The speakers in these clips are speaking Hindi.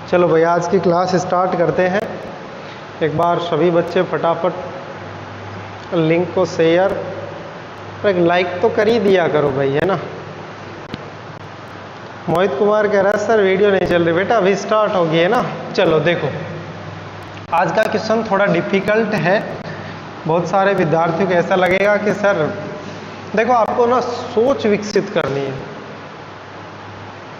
चलो भाई आज की क्लास स्टार्ट करते हैं। एक बार सभी बच्चे फटाफट लिंक को शेयर और एक लाइक तो कर ही दिया करो भाई, है ना। मोहित कुमार कह रहा है सर वीडियो नहीं चल रही। बेटा अभी स्टार्ट होगी, है ना। चलो देखो, आज का क्वेश्चन थोड़ा डिफिकल्ट है। बहुत सारे विद्यार्थियों को ऐसा लगेगा कि सर देखो आपको ना सोच विकसित करनी है।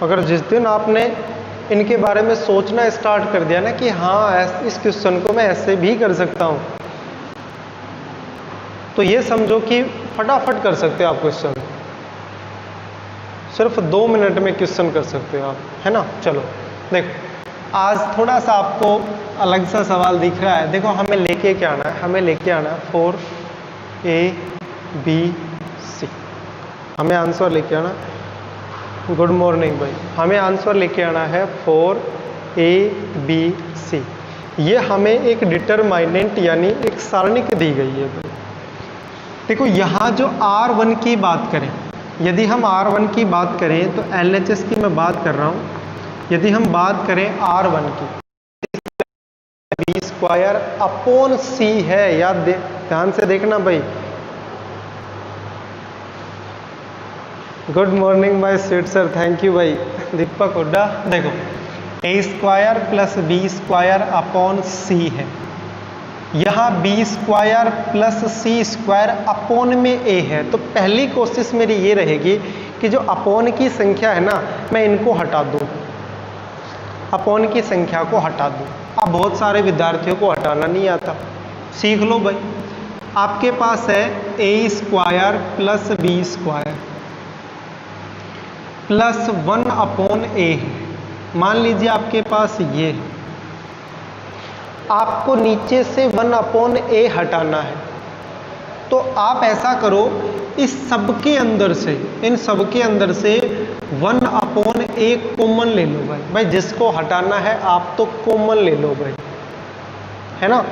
अगर जिस दिन आपने इनके बारे में सोचना स्टार्ट कर दिया ना कि हाँ इस क्वेश्चन को मैं ऐसे भी कर सकता हूँ, तो ये समझो कि फटाफट कर सकते हो आप क्वेश्चन। सिर्फ 2 मिनट में क्वेश्चन कर सकते हो आप, है ना। चलो देखो, आज थोड़ा सा आपको अलग सा सवाल दिख रहा है। देखो हमें लेके क्या आना है, हमें लेके आना है 4ABC। हमें आंसर लेके आना। गुड मॉर्निंग भाई। हमें आंसर लेके आना है 4ABC। ये हमें एक डिटरमाइनेंट यानी एक सारणिक दी गई है भाई। देखो यहाँ जो R1 की बात करें, यदि हम R1 की बात करें तो LHS की मैं बात कर रहा हूँ। यदि हम बात करें R1 की, B² C है। याद ध्यान से देखना भाई। गुड मॉर्निंग भाई स्वीट सर, थैंक यू भाई। दीपक हुड्डा। देखो A² + B² C है। यहाँ B² + C² अपॉन में A है। तो पहली कोशिश मेरी ये रहेगी कि जो अपॉन की संख्या है ना, मैं इनको हटा दूँ, अपॉन की संख्या को हटा दूँ। अब बहुत सारे विद्यार्थियों को हटाना नहीं आता, सीख लो भाई। आपके पास है A² + B² + 1/A है। मान लीजिए आपके पास ये है, आपको नीचे से 1/A हटाना है। तो आप ऐसा करो, इस सब के अंदर से, इन सब के अंदर से 1/A कॉमन ले लो भाई। भाई जिसको हटाना है आप तो कॉमन ले लो भाई, है ना।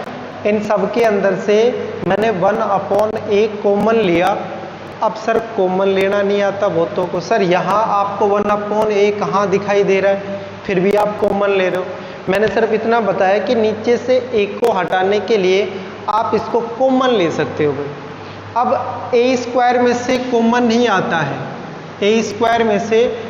इन सब के अंदर से मैंने 1/A कॉमन लिया। अब सर कॉमन लेना नहीं आता बहुतों को। सर यहाँ आपको 1/A कहाँ दिखाई दे रहा है, फिर भी आप कॉमन ले रहे हो। मैंने सिर्फ इतना बताया कि नीचे से A को हटाने के लिए आप इसको कॉमन ले सकते हो भाई। अब A² में से कॉमन नहीं आता है, A² में से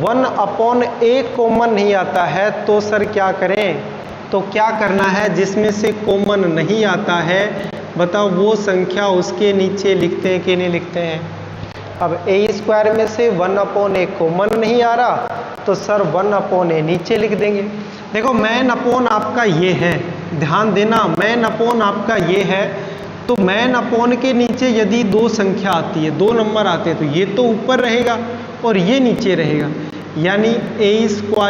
1/A कॉमन नहीं आता है। तो सर क्या करें, तो क्या करना है, जिसमें से कॉमन नहीं आता है बताओ वो संख्या उसके नीचे लिखते हैं कि नहीं लिखते हैं। अब A² में से 1/A कॉमन नहीं आ रहा, तो सर 1/A नीचे लिख देंगे। देखो मैन अपॉन आपका ये है, ध्यान देना, मैन अपॉन आपका ये है। तो मैन अपॉन के नीचे यदि 2 संख्या आती है, 2 नंबर आते हैं, तो ये तो ऊपर रहेगा और ये नीचे रहेगा। यानी A² ×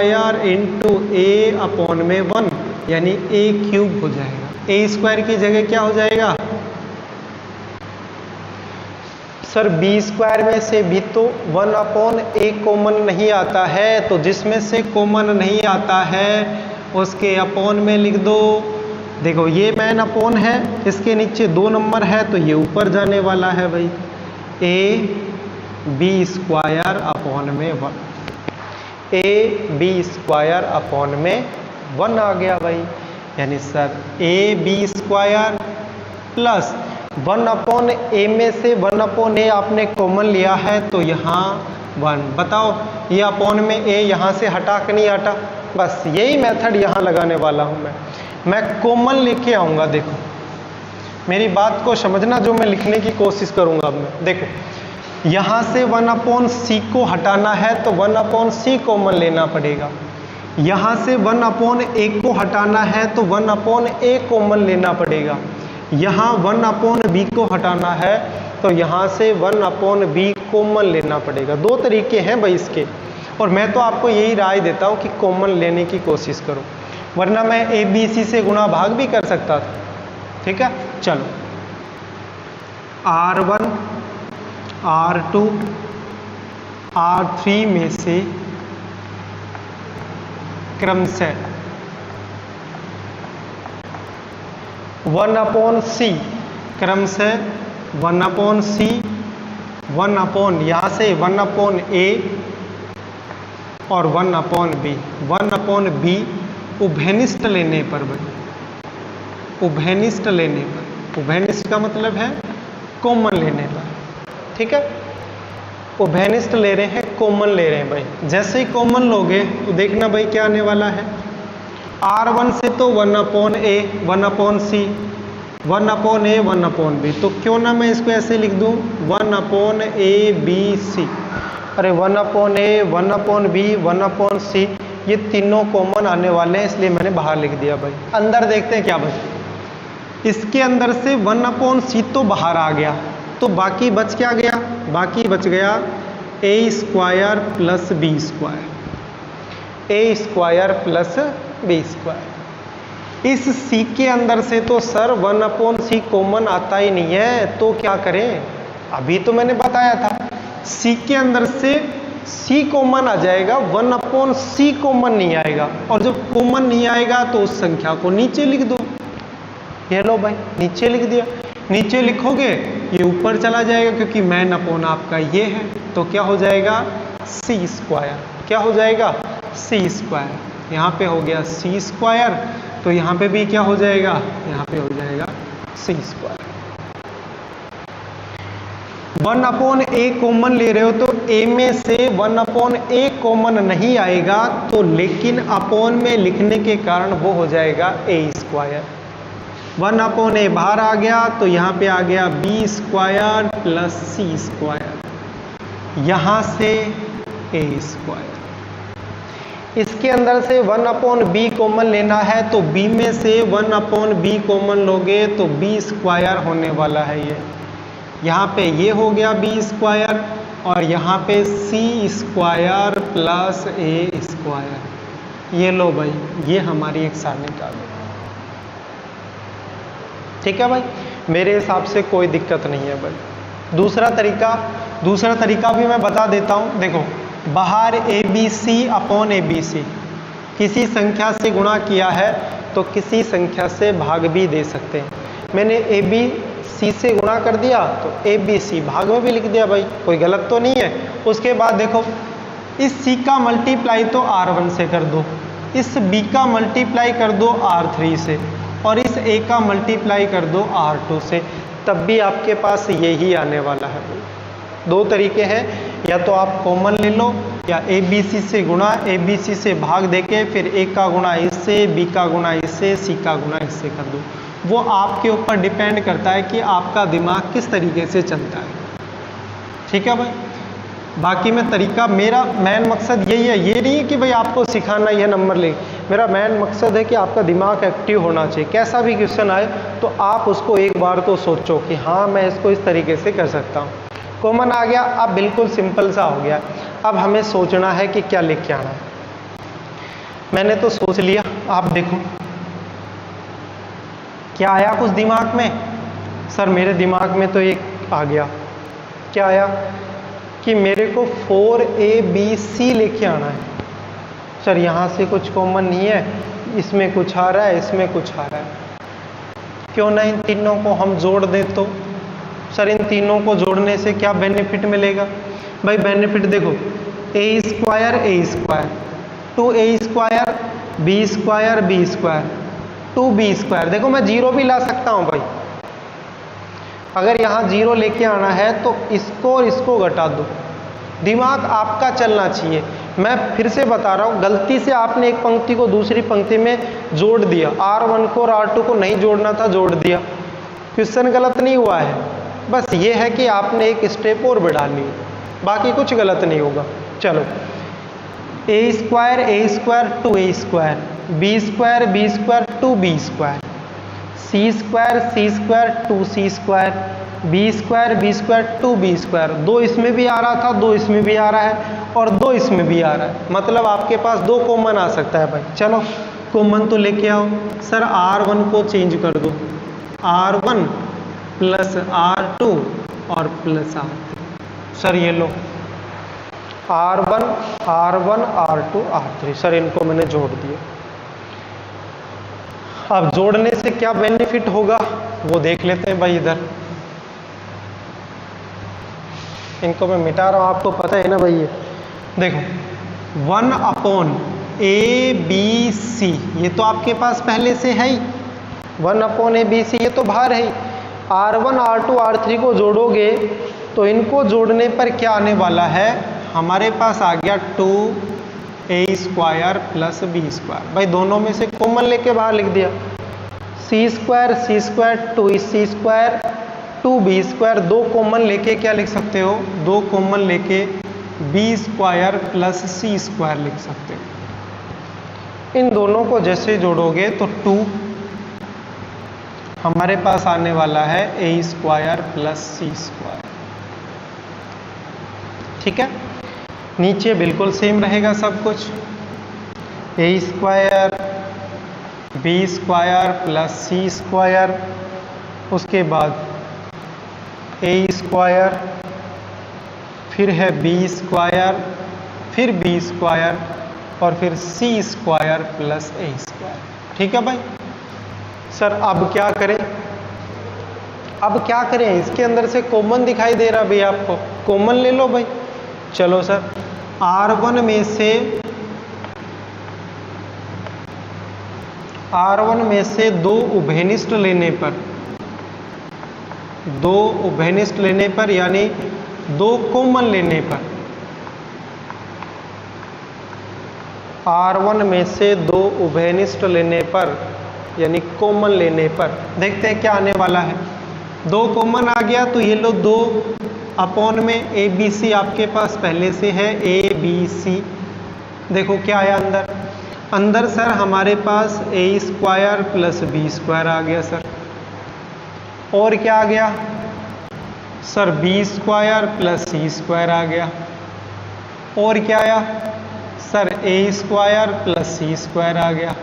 A/1 यानी A³ हो जाएगा। A² की जगह क्या हो जाएगा सर, B² में से भी तो 1/A कॉमन नहीं आता है। तो जिसमें से कॉमन नहीं आता है उसके अपॉन में लिख दो। देखो ये मैन अपॉन है, इसके नीचे 2 नंबर है तो ये ऊपर जाने वाला है भाई। AB² 1 आ गया भाई। यानी सर AB² + 1/A में से 1/A आपने कॉमन लिया है, तो यहाँ 1। बताओ ये अपॉन में A यहाँ से हटा के नहीं हटा। बस यही मेथड यहाँ लगाने वाला हूँ मैं कॉमन लेके आऊँगा। देखो मेरी बात को समझना, जो मैं लिखने की कोशिश करूँगा अब मैं। देखो यहाँ से 1/C को हटाना है तो 1/C कॉमन लेना पड़ेगा। यहाँ से 1/A को हटाना है तो 1/A कॉमन लेना पड़ेगा। यहाँ 1/B को हटाना है तो यहाँ से 1/B कॉमन लेना पड़ेगा। 2 तरीके हैं भाई इसके, और मैं तो आपको यही राय देता हूँ कि कॉमन लेने की कोशिश करो, वरना मैं ABC से गुणा भाग भी कर सकता था। ठीक है, चलो R1 R2 R3 में से क्रमशः 1/C, क्रमशः 1/C 1/ यहाँ से 1/A और 1/B 1/B उभयनिष्ठ लेने पर भाई, उभयनिष्ठ लेने पर, उभयनिष्ठ का मतलब है कॉमन लेने पर, ठीक है। उभयनिष्ठ ले रहे हैं, कॉमन ले रहे हैं भाई। जैसे ही कॉमन लोगे तो देखना भाई क्या आने वाला है, R1 से तो 1/a 1/c 1/a 1/b, तो क्यों ना मैं इसको ऐसे लिख दूं 1/abc। अरे 1/a 1/b 1/c ये तीनों कॉमन आने वाले हैं, इसलिए मैंने बाहर लिख दिया भाई। अंदर देखते हैं क्या बचा। इसके अंदर से 1/c तो बाहर आ गया, तो बाकी बच क्या गया, बाकी बच गया a² plus b², a² plus b²। इस c के अंदर से तो सर 1/c कॉमन आता ही नहीं है, तो क्या करें, अभी तो मैंने बताया था c के अंदर से c कॉमन आ जाएगा, 1/c कॉमन नहीं आएगा, और जब कॉमन नहीं आएगा तो उस संख्या को नीचे लिख दो। ये लो भाई नीचे लिख दिया। नीचे लिखोगे ये ऊपर चला जाएगा, क्योंकि मैन अपॉन आपका ये है, तो क्या हो जाएगा c², क्या हो जाएगा c²। यहाँ पे हो गया c², तो यहाँ पे भी क्या हो जाएगा, यहाँ पे हो जाएगा c²। 1/a कॉमन ले रहे हो तो a में से 1/a कॉमन नहीं आएगा, तो लेकिन अपॉन में लिखने के कारण वो हो जाएगा a²। 1/a बाहर आ गया तो यहाँ पे आ गया b² प्लस c², यहाँ से a²। इसके अंदर से 1/b कॉमन लेना है, तो b में से 1/b कॉमन लोगे तो b² होने वाला है ये। यहाँ पे ये हो गया b², और यहाँ पे c² प्लस a²। ये लो भाई, ये हमारी एक सारणी आ गई, ठीक है भाई। मेरे हिसाब से कोई दिक्कत नहीं है भाई। दूसरा तरीका भी मैं बता देता हूँ। देखो बाहर ABC/ABC, किसी संख्या से गुणा किया है तो किसी संख्या से भाग भी दे सकते हैं। मैंने ABC से गुणा कर दिया तो ABC भाग में भी लिख दिया भाई, कोई गलत तो नहीं है। उसके बाद देखो इस C का मल्टीप्लाई तो R1 से कर दो, इस B का मल्टीप्लाई कर दो R3 से, और इस A का मल्टीप्लाई कर दो R2 से, तब भी आपके पास यही आने वाला है। दो तरीके हैं, या तो आप कॉमन ले लो, या ABC से गुणा ABC से भाग देके फिर A का गुणा इससे, B का गुणा इससे, C का गुणा इससे कर दो। वो आपके ऊपर डिपेंड करता है कि आपका दिमाग किस तरीके से चलता है, ठीक है भाई। बाकी में तरीका, मेरा मेन मकसद यही है, ये नहीं है कि भाई आपको सिखाना यह नंबर ले, मेरा मेन मकसद है कि आपका दिमाग एक्टिव होना चाहिए। कैसा भी क्वेश्चन आए तो आप उसको एक बार तो सोचो कि हाँ मैं इसको इस तरीके से कर सकता हूँ। कॉमन आ गया, अब बिल्कुल सिंपल सा हो गया। अब हमें सोचना है कि क्या लेके आना है। मैंने तो सोच लिया, आप देखो क्या आया कुछ दिमाग में। सर मेरे दिमाग में तो एक आ गया, क्या आया कि मेरे को 4ABC लेके आना है। सर यहाँ से कुछ कॉमन नहीं है, इसमें कुछ आ रहा है, इसमें कुछ आ रहा है, क्यों ना इन तीनों को हम जोड़ दें। तो सर इन तीनों को जोड़ने से क्या बेनिफिट मिलेगा। भाई बेनिफिट देखो, a² 2a² b² 2b²। देखो मैं जीरो भी ला सकता हूँ भाई, अगर यहाँ जीरो लेके आना है तो इसको और इसको घटा दो। दिमाग आपका चलना चाहिए। मैं फिर से बता रहा हूँ, गलती से आपने एक पंक्ति को दूसरी पंक्ति में जोड़ दिया, R1 को और R2 को नहीं जोड़ना था, जोड़ दिया, क्वेश्चन गलत नहीं हुआ है। बस ये है कि आपने एक स्टेप और बढ़ा ली, बाकी कुछ गलत नहीं होगा। चलो a² 2a², b² 2b², c² 2c², b² 2b²। दो इसमें भी आ रहा था, दो इसमें भी आ रहा है, और दो इसमें भी आ रहा है, मतलब आपके पास दो कॉमन आ सकता है भाई। चलो कॉमन तो लेके आओ। सर R1 को चेंज कर दो, R1 प्लस R2 और प्लस R3। सर ये लो R1 R2 R3, सर इनको मैंने जोड़ दिया। अब जोड़ने से क्या बेनिफिट होगा वो देख लेते हैं भाई। इधर इनको मैं मिटा रहा हूँ, आपको पता है ना भाई। ये देखो 1/, ए बी सी, ये तो आपके पास पहले से है ही, 1/ABC ये तो बाहर है ही। R1 R2 R3 को जोड़ोगे तो इनको जोड़ने पर क्या आने वाला है, हमारे पास आ गया 2a² प्लस b²। भाई दोनों में से कॉमन लेके बाहर लिख दिया, c², 2c², 2b², 2 कॉमन लेके क्या लिख सकते हो, 2 कॉमन लेके b² प्लस c² लिख सकते हो। इन दोनों को जैसे जोड़ोगे तो 2 हमारे पास आने वाला है a² प्लस c²। ठीक है, नीचे बिल्कुल सेम रहेगा सब कुछ, a² b² प्लस c², उसके बाद a², फिर है b², फिर b² और फिर c² प्लस a²। ठीक है भाई। सर अब क्या करें, अब क्या करें, इसके अंदर से कॉमन दिखाई दे रहा भाई आपको, कॉमन ले लो भाई। चलो सर, R1 में से 2 उभयनिष्ठ लेने पर, 2 उभयनिष्ठ लेने पर यानी 2 कॉमन लेने पर, R1 में से 2 उभयनिष्ठ लेने पर यानी कॉमन लेने पर देखते हैं क्या आने वाला है। 2 कॉमन आ गया तो ये लो 2 अपॉन में ABC आपके पास पहले से है, ABC। देखो क्या आया अंदर, अंदर सर हमारे पास a² प्लस b² आ गया सर, और क्या आ गया सर, b² प्लस c² आ गया, और क्या आया सर, a² प्लस c² आ गया।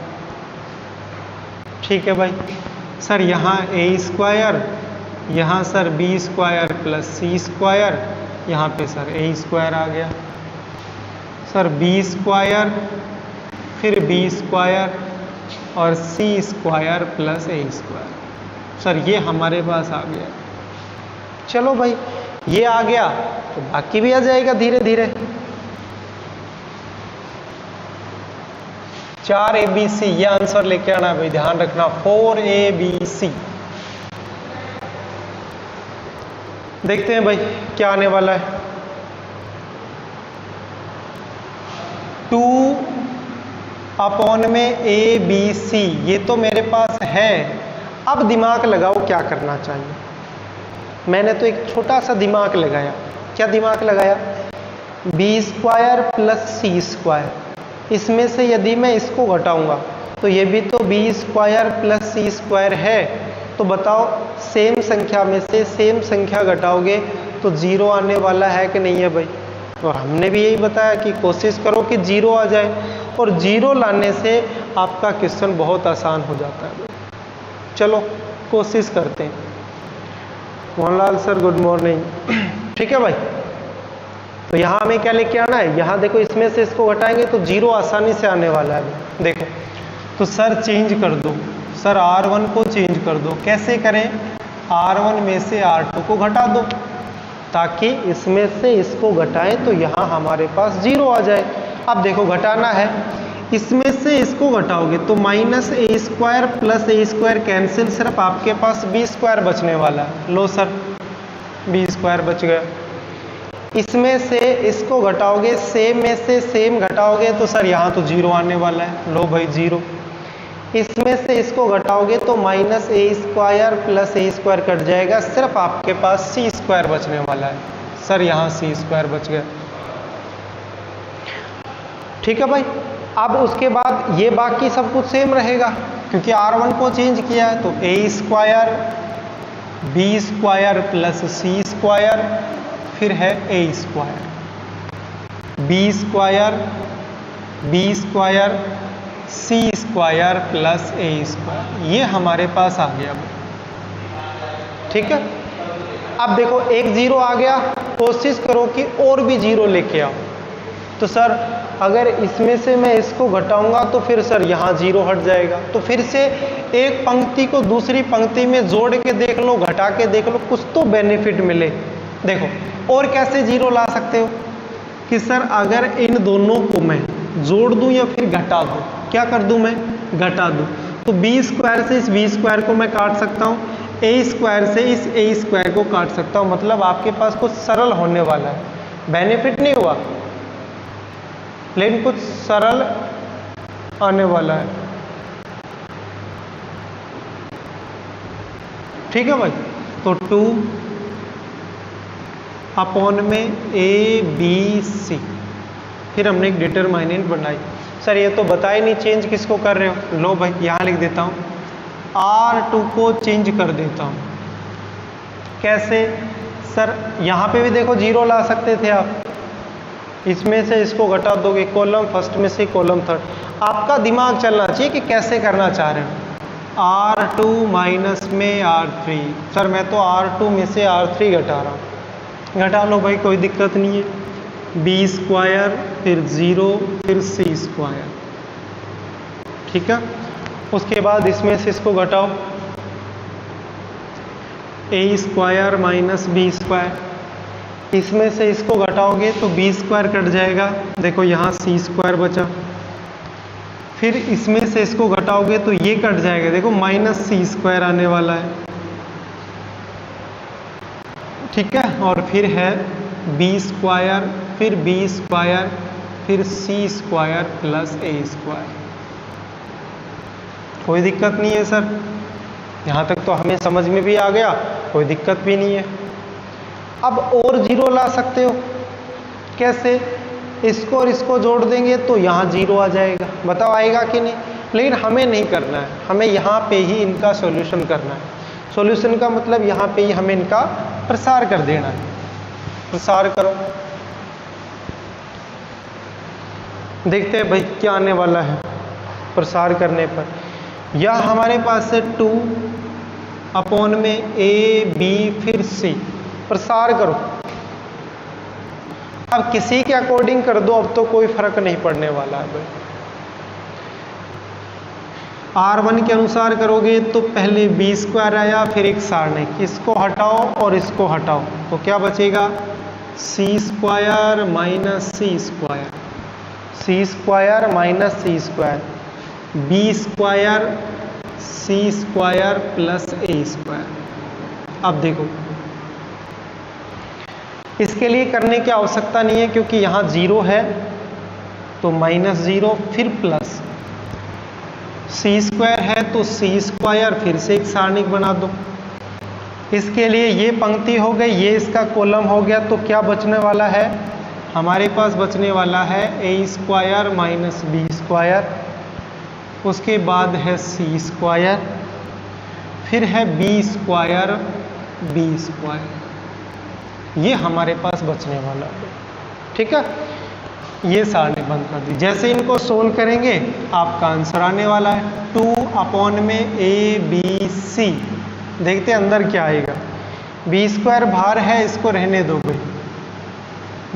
ठीक है भाई। सर यहाँ a², यहाँ सर b² प्लस c², यहाँ पे सर a² आ गया, सर b², फिर b² और c² प्लस a²। सर ये हमारे पास आ गया। चलो भाई ये आ गया तो बाकी भी आ जाएगा धीरे धीरे। 4ABC ये आंसर लेके आना भाई, ध्यान रखना 4ABC। देखते हैं भाई क्या आने वाला है। 2 अपॉन में ABC ये तो मेरे पास है। अब दिमाग लगाओ क्या करना चाहिए। मैंने तो एक छोटा सा दिमाग लगाया। क्या दिमाग लगाया, b² प्लस c², इसमें से यदि मैं इसको घटाऊंगा तो ये भी तो b² प्लस c² है। तो बताओ सेम संख्या में से सेम संख्या घटाओगे तो 0 आने वाला है कि नहीं है भाई। और हमने भी यही बताया कि कोशिश करो कि 0 आ जाए, और 0 लाने से आपका क्वेश्चन बहुत आसान हो जाता है। चलो कोशिश करते हैं। Mohanlal sir good morning. ठीक है भाई, तो यहाँ हमें क्या लेके आना है, यहाँ देखो इसमें से इसको घटाएंगे तो 0 आसानी से आने वाला है। देखो तो सर चेंज कर दो, सर R1 को चेंज कर दो। कैसे करें, R1 में से R2 को घटा दो ताकि इसमें से इसको घटाएं तो यहाँ हमारे पास 0 आ जाए। अब देखो घटाना है, इसमें से इसको घटाओगे तो minus a² plus a² cancel, सिर्फ आपके पास b² बचने वाला है। लो सर b² बच गया। इसमें से इसको घटाओगे, सेम में से सेम घटाओगे तो सर यहाँ तो 0 आने वाला है। लो भाई 0। इसमें से इसको घटाओगे तो minus a² plus a² cut जाएगा, सिर्फ आपके पास c² बचने वाला है। सर यहाँ c² बच गया। ठीक है भाई। अब उसके बाद ये बाकी सब कुछ सेम रहेगा क्योंकि R1 को चेंज किया है। तो a² b² प्लस c², फिर है a², b² c² plus a²। ये हमारे पास आ गया। ठीक है। अब देखो एक 0 आ गया, कोशिश करो कि और भी 0 लेके आओ। तो सर अगर इसमें से मैं इसको घटाऊंगा तो फिर सर यहाँ 0 हट जाएगा। तो फिर से एक पंक्ति को दूसरी पंक्ति में जोड़ के देख लो, घटा के देख लो, कुछ तो बेनिफिट मिले। देखो और कैसे 0 ला सकते हो कि सर अगर इन दोनों को मैं जोड़ दूं या फिर घटा दूं? क्या कर दूं मैं? घटा दूं। तो बी स्क्वायर से इस बी स्क्वायर को मैं काट सकता हूँ, ए स्क्वायर से इस ए स्क्वायर को काट सकता हूँ। मतलब आपके पास कुछ सरल होने वाला है, बेनिफिट नहीं हुआ लेकिन कुछ सरल आने वाला है। ठीक है भाई, तो 2 अपॉन में ए बी सी, फिर हमने एक डिटरमिनेंट बनाई। सर ये तो बता ही नहीं चेंज किसको कर रहे हो। लो भाई यहाँ लिख देता हूँ, R2 को चेंज कर देता हूँ। कैसे? सर यहाँ पे भी देखो जीरो ला सकते थे आप, इसमें से इसको घटा दोगे, कॉलम फर्स्ट में से कॉलम थर्ड। आपका दिमाग चलना चाहिए कि कैसे करना चाह रहे हो। R2 माइनस में R3, सर मैं तो R2 में से R3 घटा रहा हूँ। घटा लो भाई, कोई दिक्कत नहीं है। बी स्क्वायर फिर 0 फिर सी स्क्वायर, ठीक है। उसके बाद इसमें से इसको घटाओ, ए स्क्वायर माइनस बी स्क्वायर, इसमें से इसको घटाओगे तो बी स्क्वायर कट जाएगा, देखो यहाँ सी स्क्वायर बचा। फिर इसमें से इसको घटाओगे तो ये कट जाएगा, देखो माइनस सी स्क्वायर आने वाला है, ठीक है। और फिर है बी स्क्वायर फिर बी स्क्वायर फिर सी स्क्वायर प्लस ए स्क्वायर। कोई दिक्कत नहीं है सर, यहाँ तक तो हमें समझ में भी आ गया, कोई दिक्कत भी नहीं है। अब और जीरो ला सकते हो, कैसे? इसको और इसको जोड़ देंगे तो यहाँ जीरो आ जाएगा, बताओ आएगा कि नहीं? लेकिन हमें नहीं करना है, हमें यहाँ पे ही इनका सॉल्यूशन करना है। सॉल्यूशन का मतलब यहाँ पे ही हमें इनका प्रसार कर देना है। प्रसार करो, देखते हैं भाई क्या आने वाला है प्रसार करने पर। यह हमारे पास है 2 अपॉन में ए बी फिर सी, प्रसार करो। अब किसी के अकॉर्डिंग कर दो, अब तो कोई फर्क नहीं पड़ने वाला है भाई। R1 के अनुसार करोगे तो पहले बी स्क्वायर आया, फिर एक सारणिक, इसको हटाओ और इसको हटाओ तो क्या बचेगा? सी स्क्वायर माइनस सी स्क्वायर, सी स्क्वायर माइनस सी स्क्वायर, बी स्क्वायर सी स्क्वायर प्लस ए स्क्वायर। अब देखो इसके लिए करने की आवश्यकता नहीं है क्योंकि यहाँ जीरो है, तो माइनस जीरो फिर प्लस, सी स्क्वायर है तो सी स्क्वायर, फिर से एक सारणिक बना दो। इसके लिए ये पंक्ति हो गई, ये इसका कॉलम हो गया, तो क्या बचने वाला है? हमारे पास बचने वाला है ए स्क्वायर माइनस बी स्क्वायर, उसके बाद है सी स्क्वायर, फिर है बी स्क्वायर बी स्क्वायर। ये हमारे पास बचने वाला है, ठीक है। ये सारणी बंद कर दी। जैसे इनको सोल्व करेंगे आपका आंसर आने वाला है 2 अपॉन में ए बी सी। देखते हैं अंदर क्या आएगा। बी स्क्वायर बाहर है, इसको रहने दो भाई,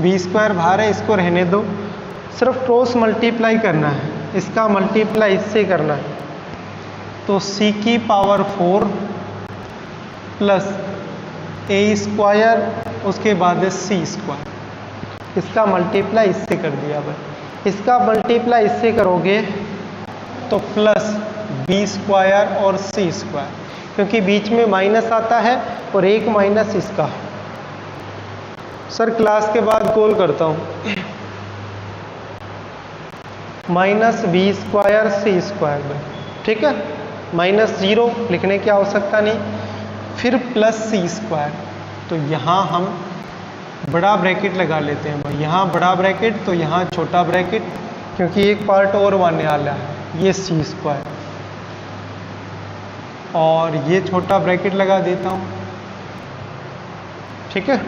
बी स्क्वायर बाहर है, इसको रहने दो। सिर्फ क्रॉस मल्टीप्लाई करना है, इसका मल्टीप्लाई इससे करना है, तो सी की पावर 4 प्लस ए स्क्वायर, उसके बाद है सी स्क्वायर, इसका मल्टीप्लाई इससे कर दिया भाई। इसका मल्टीप्लाई इससे करोगे तो प्लस बी स्क्वायर और सी स्क्वायर, क्योंकि बीच में माइनस आता है और एक माइनस इसका। सर क्लास के बाद कॉल करता हूँ। माइनस बी स्क्वायर सी स्क्वायर भाई, ठीक है। माइनस जीरो लिखने की आवश्यकता नहीं, फिर प्लस सी स्क्वायर, तो यहाँ हम बड़ा ब्रैकेट लगा लेते हैं भाई, यहाँ बड़ा ब्रैकेट तो यहाँ छोटा ब्रैकेट, क्योंकि एक पार्ट और आने वाला है, ये सी स्क्वायर, और ये छोटा ब्रैकेट लगा देता हूँ, ठीक है।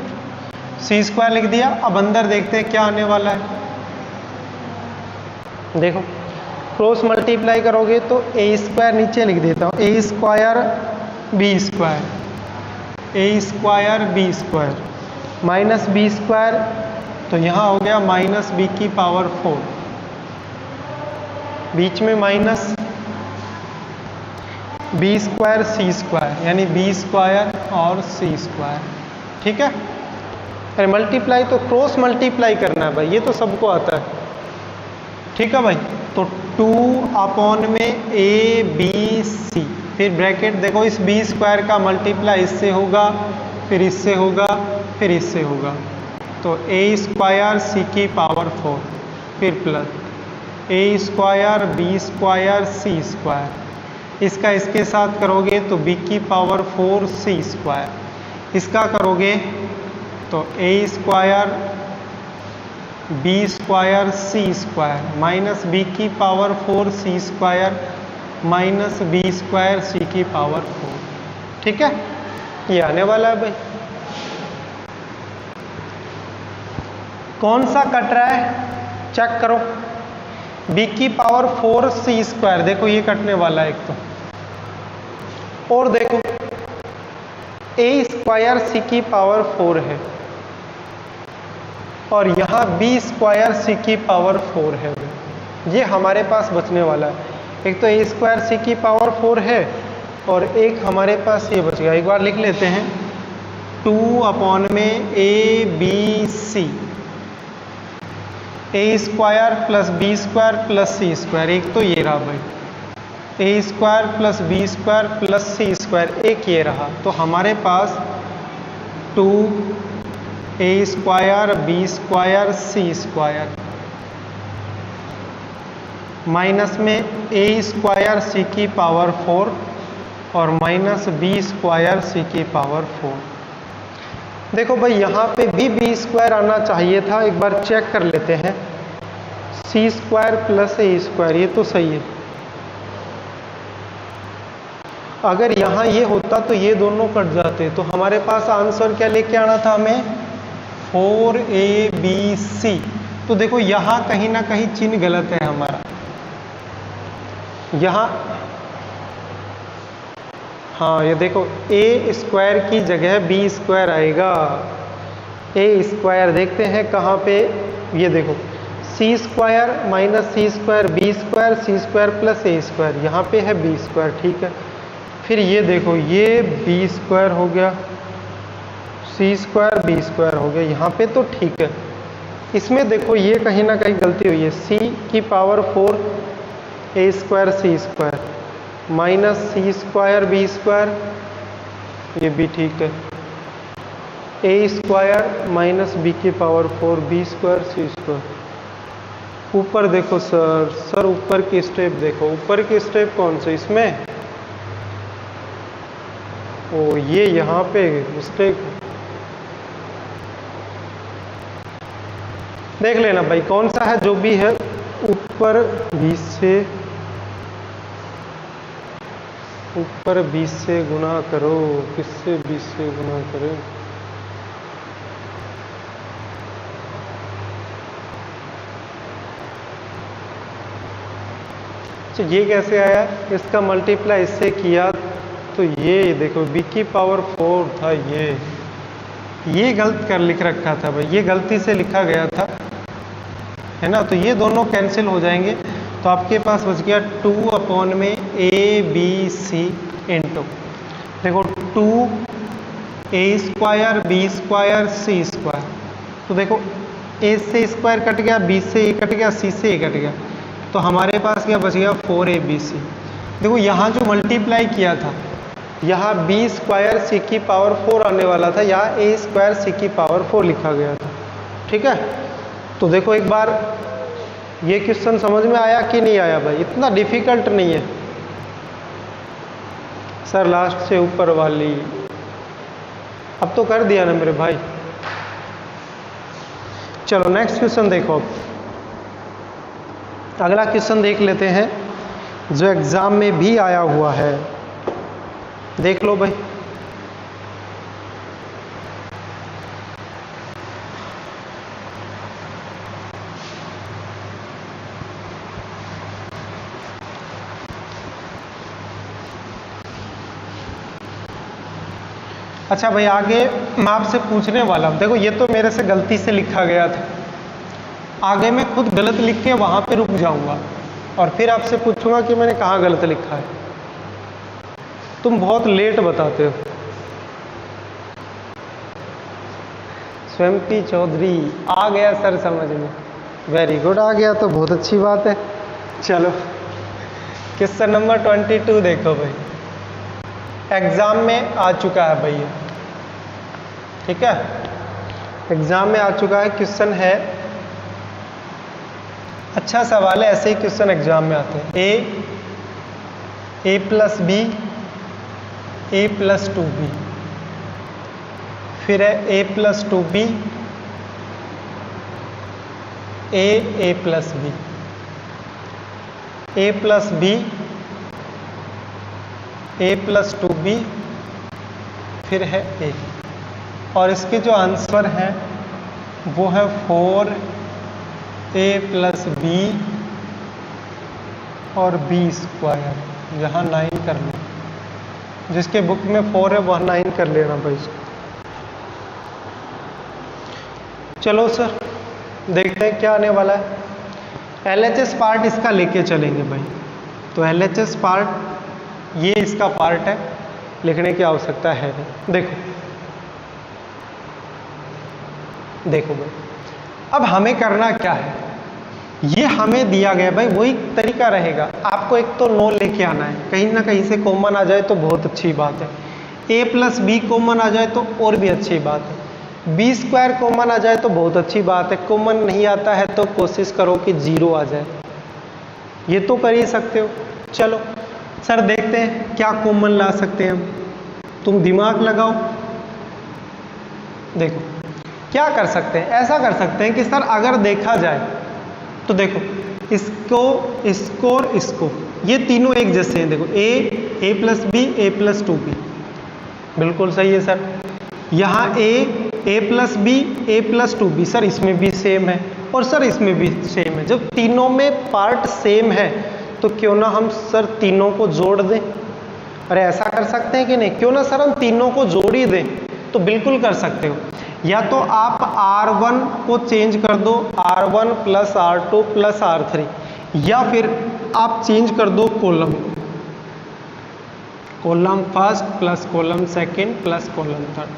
सी स्क्वायर लिख दिया। अब अंदर देखते हैं क्या आने वाला है। देखो क्रॉस मल्टीप्लाई करोगे तो ए स्क्वायर नीचे लिख देता हूँ, a square B square, a square B square minus b square, तो यहाँ हो गया माइनस बी की पावर 4, बीच में माइनस बी स्क्वायर सी स्क्वायर, यानी बी स्क्वायर और सी स्क्वायर, ठीक है। अरे मल्टीप्लाई तो क्रॉस मल्टीप्लाई करना है भाई, ये तो सबको आता है। ठीक है भाई। तो 2 अपॉन में ए बी सी, फिर ब्रैकेट देखो इस बी स्क्वायर का मल्टीप्लाई इससे होगा, फिर इससे होगा, फिर इससे होगा, तो ए स्क्वायर सी की पावर 4, फिर प्लस ए स्क्वायर बी स्क्वायर सी स्क्वायर, इसका इसके साथ करोगे तो बी की पावर 4 सी स्क्वायर, इसका करोगे तो ए स्क्वायर बी स्क्वायर सी स्क्वायर माइनस बी की पावर 4 सी स्क्वायर माइनस बी स्क्वायर सी की पावर 4। ठीक है, ये आने वाला है भाई। कौन सा कट रहा है चेक करो, बी की पावर 4 सी स्क्वायर, देखो ये कटने वाला है एक तो, और देखो ए स्क्वायर सी की पावर 4 है और यहाँ बी स्क्वायर सी की पावर 4 है, ये हमारे पास बचने वाला है। एक तो ए स्क्वायर सी की पावर 4 है और एक हमारे पास ये बच गया, एक बार लिख लेते हैं 2 अपॉन में A B C, A square plus B square plus C square, एक तो ये रहा भाई, A square plus B square plus C square, एक ये रहा, तो हमारे पास 2 A square B square C square minus में ए स्क्वायर सी की पावर 4 और माइनस बी स्क्वायर सी की पावर 4। देखो भाई यहाँ पे भी बी स्क्वायर आना चाहिए था, एक बार चेक कर लेते हैं, सी स्क्वायर प्लस ए स्क्वायर, ये तो सही है। अगर यहाँ ये होता तो ये दोनों कट जाते, तो हमारे पास आंसर क्या लेके आना था हमें 4abc। तो देखो यहाँ कहीं ना कहीं चिन्ह गलत है हमारा, यहाँ हाँ ये देखो ए स्क्वायर की जगह बी स्क्वायर आएगा, ए स्क्वायर देखते हैं कहाँ पे, ये देखो सी स्क्वायर माइनस सी स्क्वायर बी स्क्वायर सी स्क्वायर प्लस ए स्क्वायर, यहाँ पे है बी स्क्वायर, ठीक है। फिर ये देखो ये बी स्क्वायर हो गया, सी स्क्वायर बी स्क्वायर हो गया, यहाँ पे तो ठीक है। इसमें देखो ये कहीं ना कहीं गलती हुई है, सी की पावर 4 ए स्क्वायर सी स्क्वायर माइनस सी स्क्वायर बी स्क्वायर, ये भी ठीक है, ए स्क्वायर माइनस बी की पावर 4 बी स्क्वायर सी स्क्वायर। ऊपर देखो सर ऊपर की स्टेप देखो, ऊपर की स्टेप कौन से इसमें, ओ ये यहाँ पे मिस्टेक, देख लेना भाई कौन सा है, जो भी है ऊपर 20 से गुना करो, किससे 20 से गुना करें, तो ये कैसे आया, इसका मल्टीप्लाई इससे किया तो ये देखो बी की पावर 4 था, ये गलत कर लिख रखा था भाई, ये गलती से लिखा गया था, है ना। तो ये दोनों कैंसिल हो जाएंगे, तो आपके पास बच गया 2 अपॉन में ए बी सी इंटू, देखो 2 A square B square C square, तो देखो ए से स्क्वायर कट गया, बी से ए कट गया, सी से ए कट गया, तो हमारे पास क्या बच गया 4abc। देखो यहाँ जो मल्टीप्लाई किया था, यहाँ बी स्क्वायर सी की पावर 4 आने वाला था, यहाँ ए स्क्वायर सी की पावर 4 लिखा गया था, ठीक है। तो देखो एक बार ये क्वेश्चन समझ में आया कि नहीं आया भाई, इतना डिफिकल्ट नहीं है सर, लास्ट से ऊपर वाली अब तो कर दिया ना मेरे भाई। चलो नेक्स्ट क्वेश्चन देखो, अब अगला क्वेश्चन देख लेते हैं जो एग्जाम में भी आया हुआ है, देख लो भाई। अच्छा भाई आगे मैं आपसे पूछने वाला हूँ, देखो ये तो मेरे से गलती से लिखा गया था, आगे मैं खुद गलत लिख के वहाँ पे रुक जाऊँगा और फिर आपसे पूछूंगा कि मैंने कहाँ गलत लिखा है। तुम बहुत लेट बताते हो। स्वयंपी चौधरी आ गया सर समझ में, वेरी गुड, आ गया तो बहुत अच्छी बात है। चलो क्वेश्चन नंबर 22 देखो भाई, एग्जाम में आ चुका है भैया, ठीक है, एग्जाम में आ चुका है, क्वेश्चन है, अच्छा सवाल है, ऐसे ही क्वेश्चन एग्जाम में आते हैं। ए प्लस बी, ए प्लस 2b, फिर है ए प्लस 2b, ए प्लस बी, ए प्लस बी, ए प्लस 2b, फिर है ए, और इसके जो आंसर है वो है 4a प्लस बी और b स्क्वायर, यहाँ 9 कर लो, जिसके बुक में 4 है वह 9 कर लेना भाई। चलो सर देखते हैं क्या आने वाला है। LHS पार्ट इसका लेके चलेंगे भाई, तो LHS पार्ट ये इसका पार्ट है, लिखने की आवश्यकता है नहीं। देखो भाई, अब हमें करना क्या है, ये हमें दिया गया भाई, वही तरीका रहेगा, आपको एक तो नो लेके आना है, कहीं ना कहीं से कॉमन आ जाए तो बहुत अच्छी बात है, a प्लस बी कॉमन आ जाए तो और भी अच्छी बात है, बी स्क्वायर कॉमन आ जाए तो बहुत अच्छी बात है, कॉमन नहीं आता है तो कोशिश करो कि 0 आ जाए, ये तो कर ही सकते हो। चलो सर देखते हैं क्या कॉमन ला सकते हैं हम, तुम दिमाग लगाओ। देखो क्या कर सकते हैं, ऐसा कर सकते हैं कि सर अगर देखा जाए तो देखो इसको और इसको, ये तीनों एक जैसे हैं, देखो ए प्लस बी, ए प्लस 2b, बिल्कुल सही है सर। यहाँ ए प्लस बी, ए प्लस 2b, सर इसमें भी सेम है और सर इसमें भी सेम है। जब तीनों में पार्ट सेम है तो क्यों ना हम सर तीनों को जोड़ दें। अरे ऐसा कर सकते हैं कि नहीं, क्यों ना सर हम तीनों को जोड़ ही दें, तो बिल्कुल कर सकते हो। या तो आप R1 को चेंज कर दो R1 plus R2 plus R3, या फिर आप चेंज कर दो कॉलम को, column first plus column second plus column third.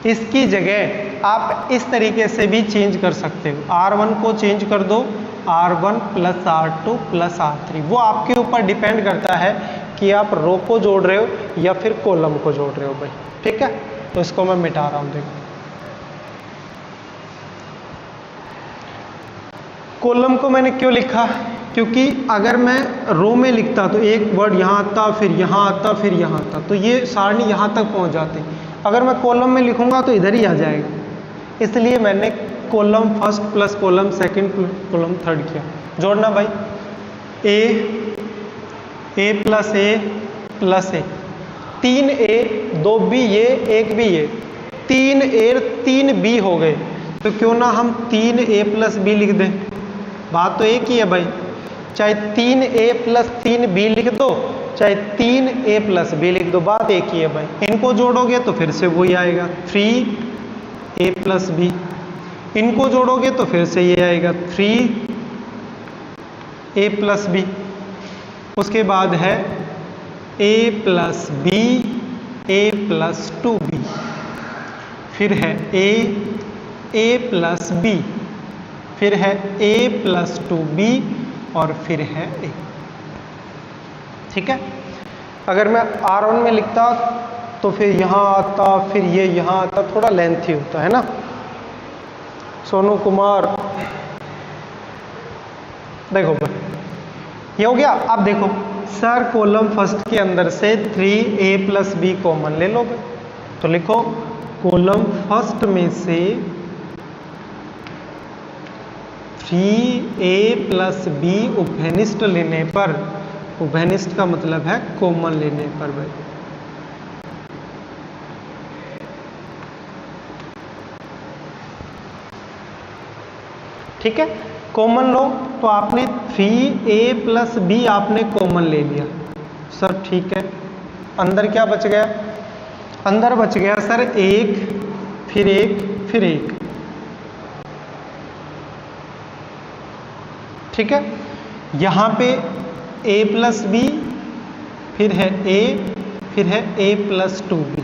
इसकी जगह आप इस तरीके से भी चेंज कर सकते हो, R1 को चेंज कर दो R1 plus R2 plus R3। वो आपके ऊपर डिपेंड करता है कि आप रो को जोड़ रहे हो या फिर कॉलम को जोड़ रहे हो भाई, ठीक है। तो इसको मैं मिटा रहा हूँ। देखो कॉलम को मैंने क्यों लिखा, क्योंकि अगर मैं रो में लिखता तो एक वर्ड यहाँ आता, फिर यहाँ आता, फिर यहाँ आता, तो ये सारणी यहाँ तक पहुँच जाती। अगर मैं कॉलम में लिखूँगा तो इधर ही आ जाएगा, इसलिए मैंने column first plus column second column third किया। जोड़ना भाई, ए प्लस ए प्लस ए, 3a 2b ये 1b ये, 3a 3b हो गए, तो क्यों ना हम 3a प्लस b लिख दें। बात तो एक ही है भाई, चाहे 3a प्लस 3b लिख दो, चाहे 3a प्लस b लिख दो, बात एक ही है भाई। इनको जोड़ोगे तो फिर से वही आएगा 3a प्लस b, इनको जोड़ोगे तो फिर से ये आएगा 3a प्लस b। उसके बाद है a plus b, a plus 2b, फिर है a प्लस b, फिर है a प्लस 2b और फिर है a, ठीक है। अगर मैं R1 में लिखता तो फिर यहाँ आता, फिर ये यहाँ आता, थोड़ा लेंथी होता है ना। सोनू कुमार, देखो भाई ये हो गया। अब देखो सर कॉलम फर्स्ट के अंदर से 3a प्लस b कॉमन ले लो, तो लिखो कॉलम फर्स्ट में से 3a प्लस b उभयनिष्ठ लेने पर, उभयनिष्ठ का मतलब है कॉमन लेने पर भाई, ठीक है। कॉमन लो तो आपने 3a प्लस b आपने कॉमन ले लिया सर, ठीक है। अंदर क्या बच गया, अंदर बच गया सर 1 फिर 1 फिर 1, ठीक है। यहाँ पे a प्लस b, फिर है a, फिर है a plus 2b,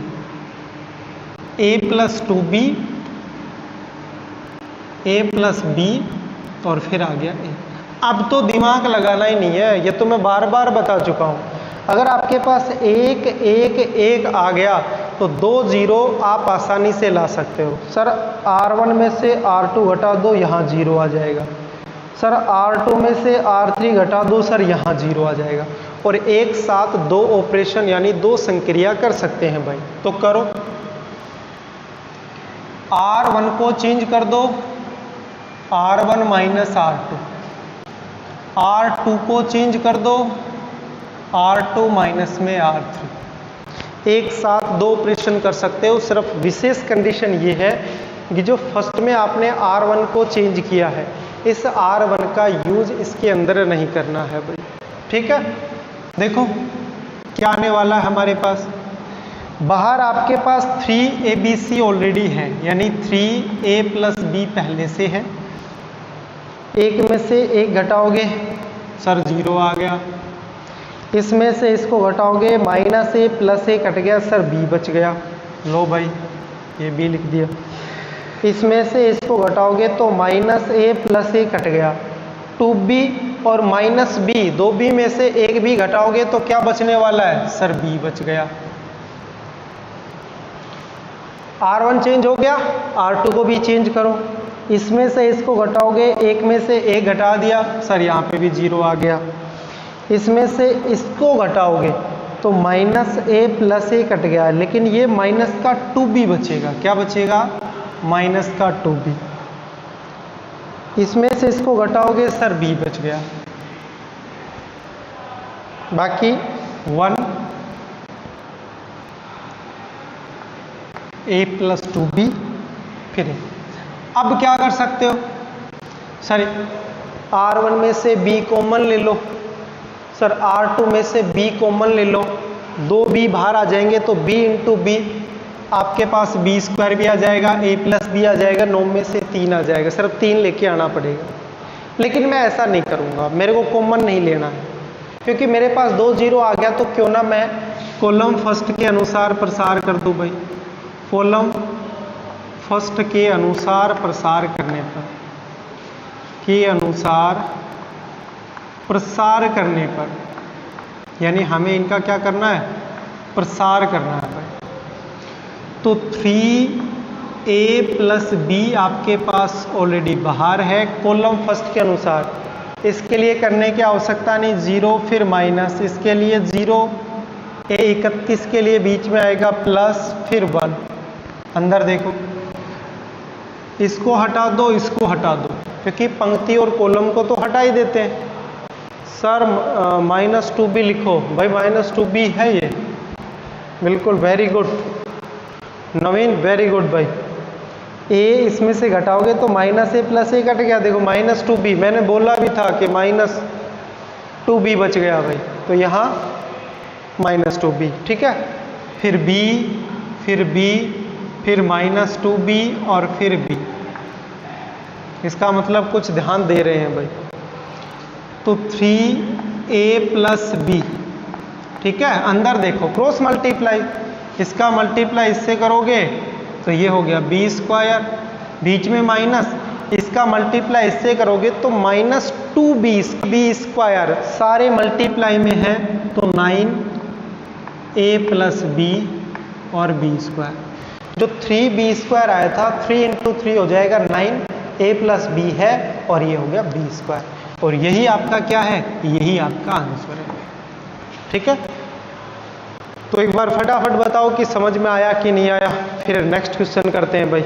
a plus 2b, a plus b, और फिर आ गया ए। अब तो दिमाग लगाना ही नहीं है, ये तो मैं बार बार बता चुका हूँ। अगर आपके पास 1 1 1 आ गया तो 2 0 आप आसानी से ला सकते हो। सर R1 में से R2 घटा दो, यहाँ 0 आ जाएगा। सर R2 में से R3 घटा दो, सर यहाँ 0 आ जाएगा। और एक साथ 2 ऑपरेशन यानी 2 संक्रिया कर सकते हैं भाई। तो करो, R1 को चेंज कर दो R1 माइनस R2, R2 को चेंज कर दो R2 माइनस में R3। एक साथ 2 ऑपरेशन कर सकते हो। सिर्फ विशेष कंडीशन ये है कि जो फर्स्ट में आपने R1 को चेंज किया है, इस R1 का यूज इसके अंदर नहीं करना है भाई। ठीक है, देखो क्या आने वाला है हमारे पास। बाहर आपके पास 3ABC ऑलरेडी है, यानी 3A प्लस B पहले से है। एक में से एक घटाओगे, सर 0 आ गया। इसमें से इसको घटाओगे, minus A plus A cut गया, सर B बच गया। लो भाई ये B लिख दिया। इसमें से इसको घटाओगे तो minus A plus A cut गया, 2B और माइनस B, 2B में से एक भी घटाओगे तो क्या बचने वाला है, सर B बच गया। R1 चेंज हो गया, R2 को भी चेंज करो। इसमें से इसको घटाओगे, एक में से एक घटा दिया, सर यहाँ पे भी 0 आ गया। इसमें से इसको घटाओगे तो minus A plus A cut गया, लेकिन ये माइनस का 2B बचेगा। क्या बचेगा, माइनस का 2B। इसमें से इसको घटाओगे, सर B बच गया। बाकी 1 A प्लस 2B फिर अब क्या कर सकते हो, सर R1 में से B कॉमन ले लो, सर R2 में से B कॉमन ले लो, 2B बाहर आ जाएंगे तो B इंटू B, आपके पास B स्क्वायर भी आ जाएगा, A प्लस B आ जाएगा, 9 में से 3 आ जाएगा। सिर्फ 3 लेके आना पड़ेगा, लेकिन मैं ऐसा नहीं करूँगा, मेरे को कॉमन नहीं लेना है, क्योंकि मेरे पास 2 0 आ गया तो क्यों ना मैं कॉलम फर्स्ट के अनुसार प्रसार कर दूँ भाई। कॉलम फर्स्ट के अनुसार प्रसार करने पर, के अनुसार प्रसार करने पर, यानी हमें इनका क्या करना है, प्रसार करना है भाई। तो 3A प्लस B आपके पास ऑलरेडी बाहर है कॉलम फर्स्ट के अनुसार। इसके लिए करने की आवश्यकता नहीं, 0 फिर माइनस, इसके लिए 0, A31 के लिए बीच में आएगा प्लस फिर 1। अंदर देखो, इसको हटा दो, इसको हटा दो, क्योंकि पंक्ति और कॉलम को तो हटा ही देते हैं। सर माइनस 2B लिखो भाई, माइनस 2B है ये, बिल्कुल वेरी गुड नवीन, वेरी गुड भाई। A इसमें से घटाओगे तो minus A plus A cut गया, देखो माइनस 2B, मैंने बोला भी था कि माइनस 2B बच गया भाई, तो यहाँ माइनस 2B। ठीक है, फिर B, फिर B, फिर माइनस 2B और फिर B। इसका मतलब कुछ ध्यान दे रहे हैं भाई। तो 3A प्लस B, ठीक है, अंदर देखो क्रॉस मल्टीप्लाई, इसका मल्टीप्लाई इससे करोगे तो ये हो गया B स्क्वायर, बीच में माइनस, इसका मल्टीप्लाई इससे करोगे तो माइनस 2B स्क्वायर, सारे मल्टीप्लाई में है तो 9A प्लस B और B स्क्वायर। जो 3B स्क्वायर आया था, 3 इंटू 3 हो जाएगा 9A प्लस B है, और ये हो गया B स्क्वायर, और यही आपका क्या है, यही आपका आंसर है। ठीक है, तो एक बार फटाफट बताओ कि समझ में आया कि नहीं आया, फिर नेक्स्ट क्वेश्चन करते हैं भाई।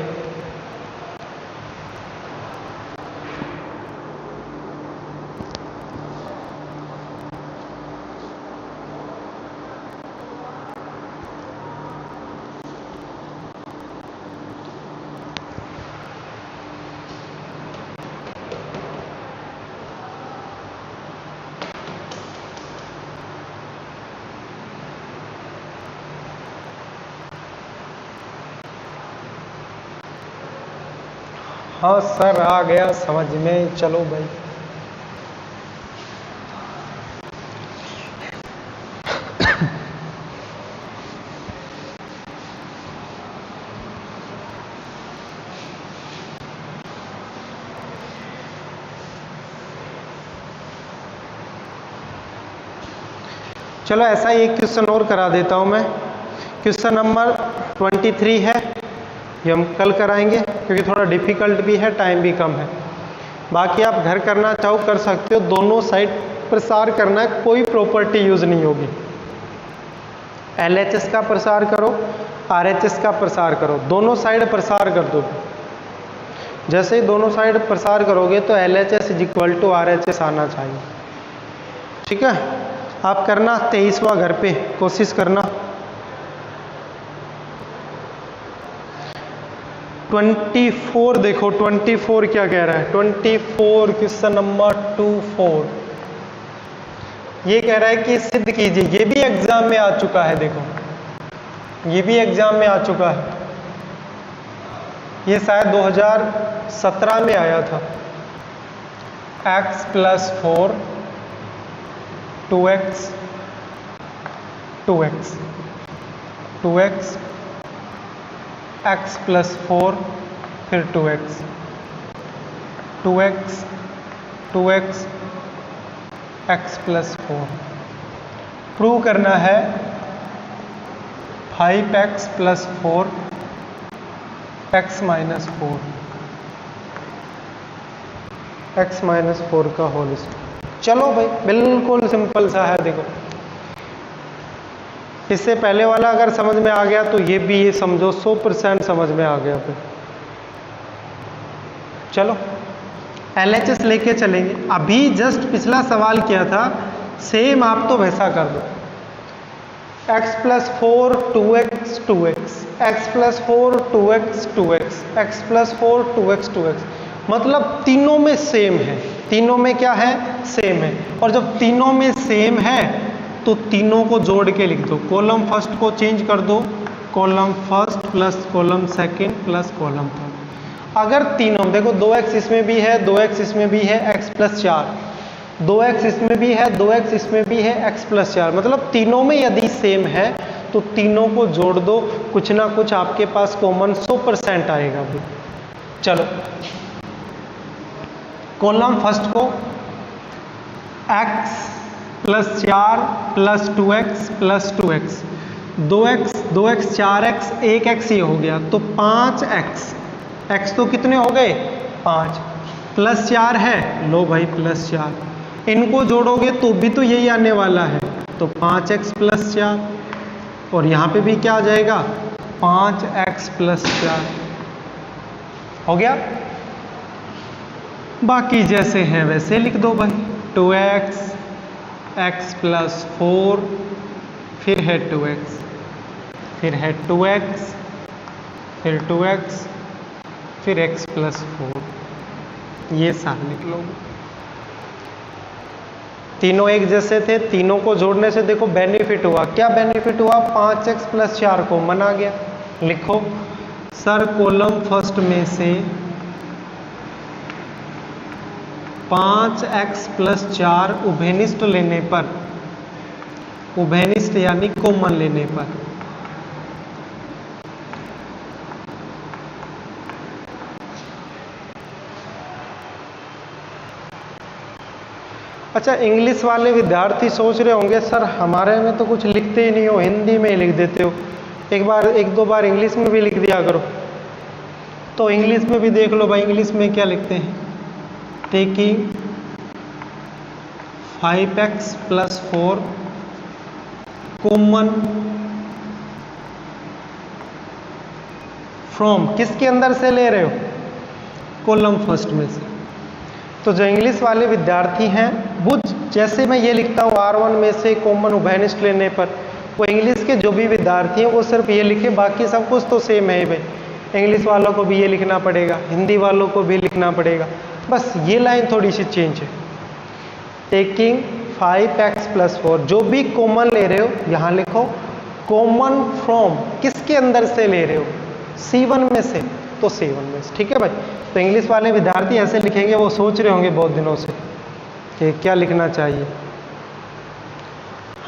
हाँ सर आ गया समझ में, चलो भाई। चलो ऐसा ही एक क्वेश्चन और करा देता हूँ मैं। क्वेश्चन नंबर 23 है, ये हम कल कराएंगे क्योंकि थोड़ा डिफिकल्ट भी है, टाइम भी कम है। बाकी आप घर करना चाहो कर सकते हो, दोनों साइड प्रसार करना है, कोई प्रॉपर्टी यूज नहीं होगी। LHS का प्रसार करो, RHS का प्रसार करो, दोनों साइड प्रसार कर दो। जैसे ही दोनों साइड प्रसार करोगे तो LHS = RHS आना चाहिए। ठीक है, आप करना 23वां घर पे कोशिश करना। 24 देखो, 24 क्या कह रहा है। 24 क्वेश्चन नंबर 24 ये कह रहा है कि सिद्ध कीजिए। ये भी एग्जाम में आ चुका है, देखो ये भी एग्जाम में आ चुका है। ये शायद 2017 में आया था। x + 4 2x 2x 2x x + 4 फिर 2x 2x 2x x + 4 prove करना है 5x + 4 x - 4 x - 4 का होल स्क्वायर। चलो भाई बिल्कुल सिंपल सा है। देखो इससे पहले वाला अगर समझ में आ गया तो ये भी ये समझो 100% समझ में आ गया। फिर चलो LHS लेके चलेंगे। अभी जस्ट पिछला सवाल किया था, सेम आप तो वैसा कर दो। x + 4 2x 2x x + 4 2x 2x x + 4 2x 2x, मतलब तीनों में सेम है। तीनों में क्या है? सेम है। और जब तीनों में सेम है तो तीनों को जोड़ के लिख दो। कॉलम फर्स्ट को चेंज कर दो, column first plus column second plus column third. अगर तीनों देखो 2x इसमें भी है, 2x इसमें भी है, x + 4 2x इसमें भी है, 2x इसमें भी है, x + 4, मतलब तीनों में यदि सेम है तो तीनों को जोड़ दो, कुछ ना कुछ आपके पास कॉमन 100% आएगा भी। चलो कॉलम फर्स्ट को x + 4 + 2x + 2x 2x 2x 4x 1x ये हो गया तो 5x। x तो कितने हो गए? 5 + 4 है, लो भाई +4, इनको जोड़ोगे तो भी तो यही आने वाला है, तो 5x + 4 और यहाँ पे भी क्या आ जाएगा? 5x + 4 हो गया। बाकी जैसे हैं वैसे लिख दो भाई। 2x x + 4 फिर है 2x फिर है 2x फिर 2x फिर x + 4, ये सारे लिख लो। तीनों एक जैसे थे, तीनों को जोड़ने से देखो बेनिफिट हुआ। क्या बेनिफिट हुआ? 5x + 4 कॉमन आ गया। लिखो सर कॉलम फर्स्ट में से 5x + 4 उभयनिष्ठ लेने पर, उभयनिष्ठ यानी कॉमन लेने पर, अच्छा इंग्लिश वाले विद्यार्थी सोच रहे होंगे सर हमारे में तो कुछ लिखते ही नहीं हो, हिंदी में ही लिख देते हो। एक दो बार इंग्लिश में भी लिख दिया करो। तो इंग्लिश में भी देख लो भाई, इंग्लिश में क्या लिखते हैं? टेकिंग 5x + 4 कॉमन फ्रॉम, किसके अंदर से ले रहे हो? कॉलम फर्स्ट में से। तो जो इंग्लिश वाले विद्यार्थी हैं वो जैसे मैं ये लिखता हूँ R1 में से कॉमन उभयनिष्ठ लेने पर, वो इंग्लिश के जो भी विद्यार्थी हैं वो सिर्फ ये लिखे, बाकी सब कुछ तो सेम है भाई। इंग्लिश वालों को भी ये लिखना पड़ेगा, हिंदी वालों को भी लिखना पड़ेगा, बस ये लाइन थोड़ी सी चेंज है। टेकिंग 5x + 4, जो भी कॉमन ले रहे हो यहाँ लिखो कॉमन फ्रॉम, किसके अंदर से ले रहे हो? C1 में से, तो C1 में से। ठीक है भाई। तो इंग्लिश वाले विद्यार्थी ऐसे लिखेंगे, वो सोच रहे होंगे बहुत दिनों से कि क्या लिखना चाहिए।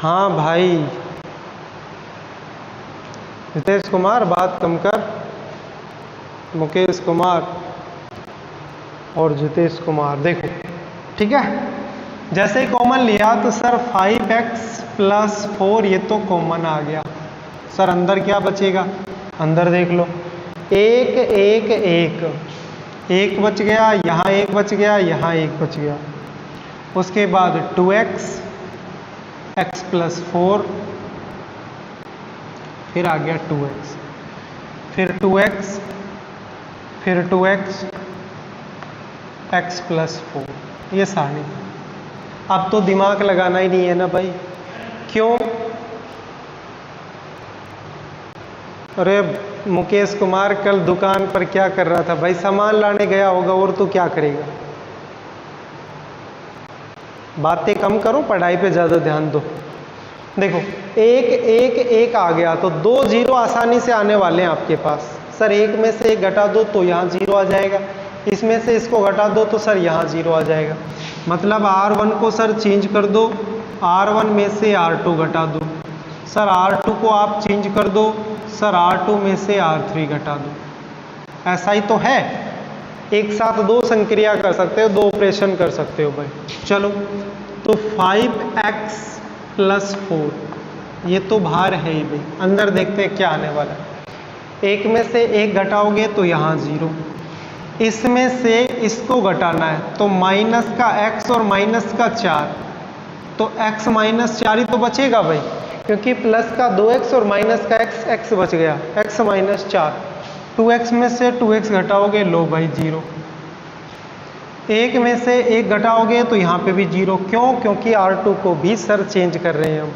हाँ भाई रितेश कुमार बात कम कर, मुकेश कुमार और जितेश कुमार, देखो ठीक है जैसे ही कॉमन लिया तो सर 5x प्लस 4 ये तो कॉमन आ गया। सर अंदर क्या बचेगा, अंदर देख लो, एक एक एक, एक बच गया, यहाँ एक बच गया, यहाँ एक बच गया। उसके बाद 2x, x प्लस 4, फिर आ गया 2x, फिर 2x, फिर 2x, x प्लस 4, ये सारणी। अब तो दिमाग लगाना ही नहीं है ना भाई, क्यों? अरे मुकेश कुमार कल दुकान पर क्या कर रहा था भाई, सामान लाने गया होगा, और तो क्या करेगा। बातें कम करो, पढ़ाई पे ज़्यादा ध्यान दो। देखो एक एक एक आ गया तो 2 जीरो आसानी से आने वाले हैं आपके पास। सर एक में से एक घटा दो तो यहाँ जीरो आ जाएगा, इसमें से इसको घटा दो तो सर यहाँ जीरो आ जाएगा। मतलब R1 को सर चेंज कर दो, R1 में से R2 घटा दो, सर R2 को आप चेंज कर दो, सर R2 में से R3 घटा दो। ऐसा ही तो है, एक साथ 2 संक्रिया कर सकते हो, 2 ऑपरेशन कर सकते हो भाई। चलो तो 5x प्लस 4 ये तो बाहर है ही भाई, अंदर देखते हैं क्या आने वाला है। एक में से एक घटाओगे तो यहाँ जीरो, इसमें से इसको घटाना है तो माइनस का x और माइनस का 4, तो x माइनस 4 ही तो बचेगा भाई, क्योंकि प्लस का 2x और माइनस का x, x बच गया, x माइनस 4। 2x में से 2x घटाओगे, लो भाई जीरो। एक में से एक घटाओगे तो यहाँ पे भी जीरो, क्यों? क्योंकि R2 को भी सर चेंज कर रहे हैं हम।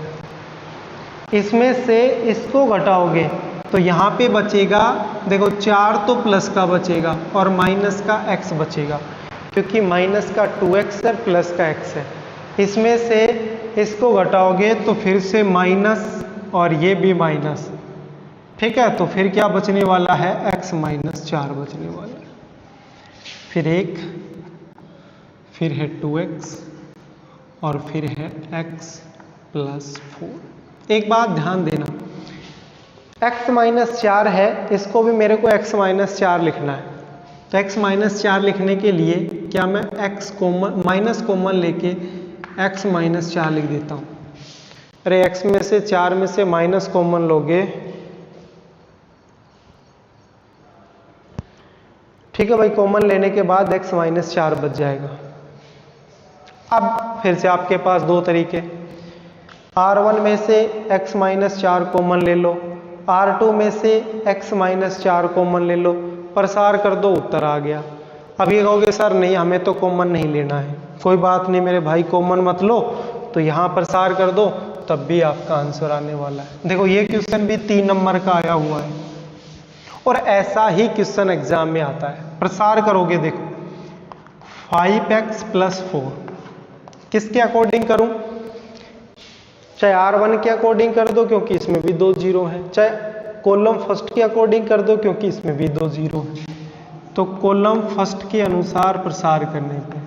इसमें से इसको घटाओगे तो यहाँ पे बचेगा, देखो 4 तो प्लस का बचेगा और माइनस का x बचेगा, क्योंकि माइनस का 2x है, प्लस का x है। इसमें से इसको घटाओगे तो फिर से माइनस और ये भी माइनस, ठीक है। तो फिर क्या बचने वाला है, x माइनस 4 बचने वाला है। फिर एक, फिर है 2x और फिर है x प्लस 4। एक बात ध्यान देना, x माइनस 4 है, इसको भी मेरे को x माइनस 4 लिखना है। तो x माइनस 4 लिखने के लिए क्या मैं x कॉमन, माइनस कॉमन लेके x माइनस 4 लिख देता हूँ। अरे x में से 4 में से माइनस कॉमन लोगे, ठीक है भाई, कॉमन लेने के बाद x माइनस 4 बच जाएगा। अब फिर से आपके पास 2 तरीके, R1 में से x माइनस 4 कॉमन ले लो, R2 में से x माइनस 4 कॉमन ले लो, प्रसार कर दो, उत्तर आ गया। अब ये कहोगे सर नहीं हमें तो कॉमन नहीं लेना है, कोई बात नहीं मेरे भाई, कॉमन मत लो, तो यहाँ प्रसार कर दो, तब भी आपका आंसर आने वाला है। देखो ये क्वेश्चन भी 3 नंबर का आया हुआ है और ऐसा ही क्वेश्चन एग्जाम में आता है। प्रसार करोगे, देखो 5x प्लस 4 किसके अकॉर्डिंग करूं, चाहे R1 के अकॉर्डिंग कर दो क्योंकि इसमें भी 2 जीरो हैं, चाहे कॉलम फर्स्ट के अकॉर्डिंग कर दो क्योंकि इसमें भी 2 जीरो हैं। तो कॉलम फर्स्ट के अनुसार प्रसार करने पे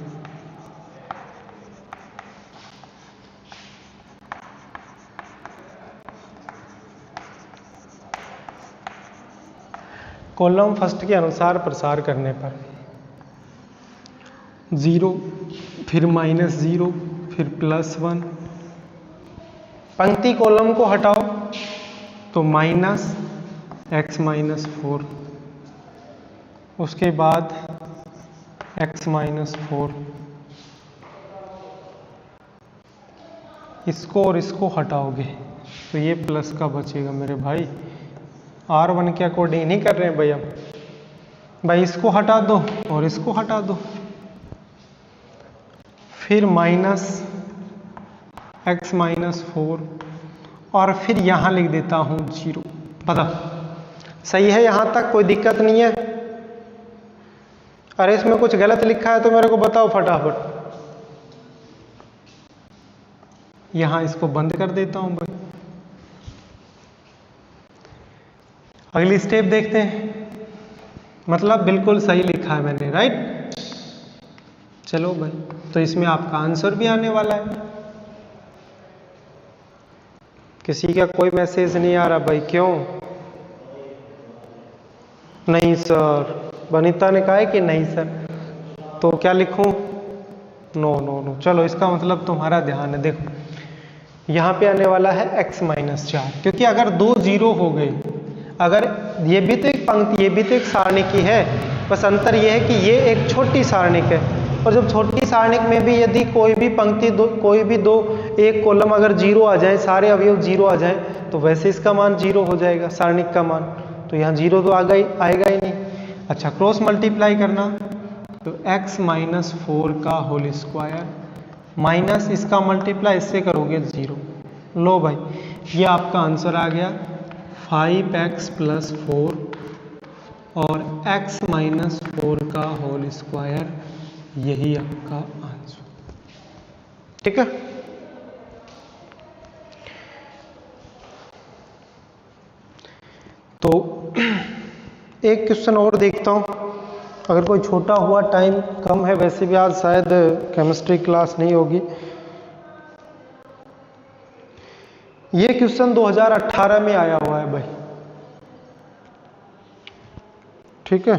कॉलम फर्स्ट के अनुसार प्रसार करने पर 0, फिर -0, फिर +1, पंक्ति कॉलम को हटाओ तो -x माइनस 4, उसके बाद x माइनस 4, इसको और इसको हटाओगे तो ये प्लस का बचेगा मेरे भाई। R1 के अकॉर्डिंग नहीं कर रहे हैं भाई हम, भाई इसको हटा दो और इसको हटा दो, फिर -x माइनस 4 और फिर यहाँ लिख देता हूँ 0। पता सही है, यहाँ तक कोई दिक्कत नहीं है? अरे इसमें कुछ गलत लिखा है तो मेरे को बताओ फटाफट। यहाँ इसको बंद कर देता हूँ भाई। अगली स्टेप देखते हैं, मतलब बिल्कुल सही लिखा है मैंने, राइट। चलो भाई, तो इसमें आपका आंसर भी आने वाला है। किसी का कोई मैसेज नहीं आ रहा भाई, क्यों? नहीं सर, वनिता ने कहा है कि नहीं सर, तो क्या लिखूं? नो नो नो, चलो इसका मतलब तुम्हारा ध्यान है। देखो यहाँ पे आने वाला है x माइनस 4, क्योंकि अगर दो जीरो हो गई, अगर ये भी तो एक पंक्ति, ये भी तो एक सारणिक ही है, बस अंतर ये है कि ये एक छोटी सारणिक है, और जब छोटी सारणिक में भी यदि कोई भी पंक्ति कोई भी दो एक कॉलम अगर जीरो आ जाए, सारे अवयव जीरो आ जाए, तो वैसे इसका मान जीरो हो जाएगा, सारणिक का मान। तो यहाँ जीरो तो आएगा ही नहीं। अच्छा, क्रॉस मल्टीप्लाई करना, तो x माइनस 4 का होल स्क्वायर माइनस इसका मल्टीप्लाई इससे करोगे 0। लो भाई, ये आपका आंसर आ गया 5x प्लस 4 और x माइनस 4 का होल स्क्वायर, यही आपका आंसर। ठीक है, तो एक क्वेश्चन और देखता हूं, अगर कोई छोटा हुआ, टाइम कम है, वैसे भी आज शायद केमिस्ट्री क्लास नहीं होगी। ये क्वेश्चन 2018 में आया हुआ है भाई। ठीक है,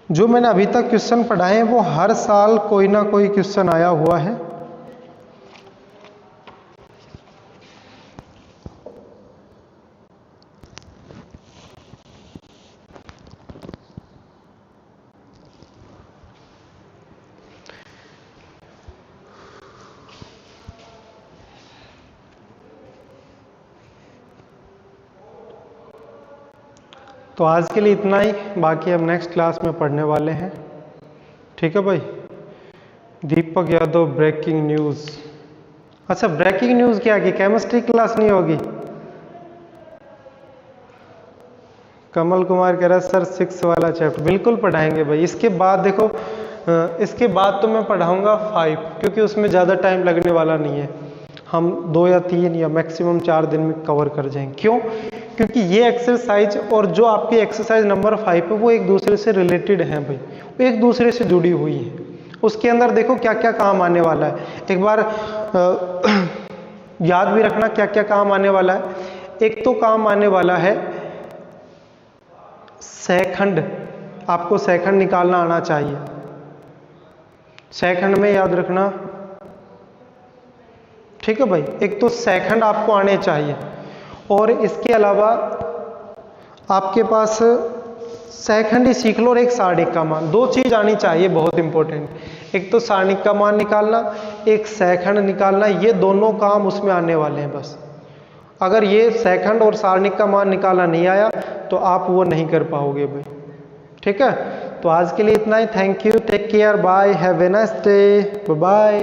जो मैंने अभी तक क्वेश्चन पढ़ाए हैं वो हर साल कोई ना कोई क्वेश्चन आया हुआ है। तो आज के लिए इतना ही, बाकी हम नेक्स्ट क्लास में पढ़ने वाले हैं। ठीक है भाई। Deepak Yadav, breaking news. अच्छा, ब्रेकिंग न्यूज़ क्या की केमिस्ट्री क्लास नहीं होगी? कमल कुमार कह रहा है सर 6 वाला चैप्टर बिल्कुल पढ़ाएंगे भाई। इसके बाद देखो, इसके बाद तो मैं पढ़ाऊंगा 5, क्योंकि उसमें ज़्यादा टाइम लगने वाला नहीं है। हम 2 या 3 या मैक्सिमम 4 दिन में कवर कर जाएंगे। क्यों? क्योंकि ये एक्सरसाइज और जो आपकी एक्सरसाइज नंबर 5 है वो एक दूसरे से रिलेटेड हैं भाई, वो एक दूसरे से जुड़ी हुई है। उसके अंदर देखो क्या क्या काम आने वाला है, एक बार याद भी रखना क्या क्या काम आने वाला है। एक तो काम आने वाला है सेकंड, आपको सेकंड निकालना आना चाहिए। सेकंड में याद रखना, ठीक है भाई। एक तो सेकंड आपको आने चाहिए, और इसके अलावा आपके पास सेकंड ही सीख लो और एक सारणिक का मान, 2 चीज आनी चाहिए बहुत इंपॉर्टेंट। एक तो सारणिक का मान निकालना, एक सेकंड निकालना, ये दोनों काम उसमें आने वाले हैं बस। अगर ये सेकंड और सारणिक का मान निकालना नहीं आया तो आप वो नहीं कर पाओगे भाई। ठीक है, तो आज के लिए इतना ही। Thank you, take care, bye, have a nice day, bye.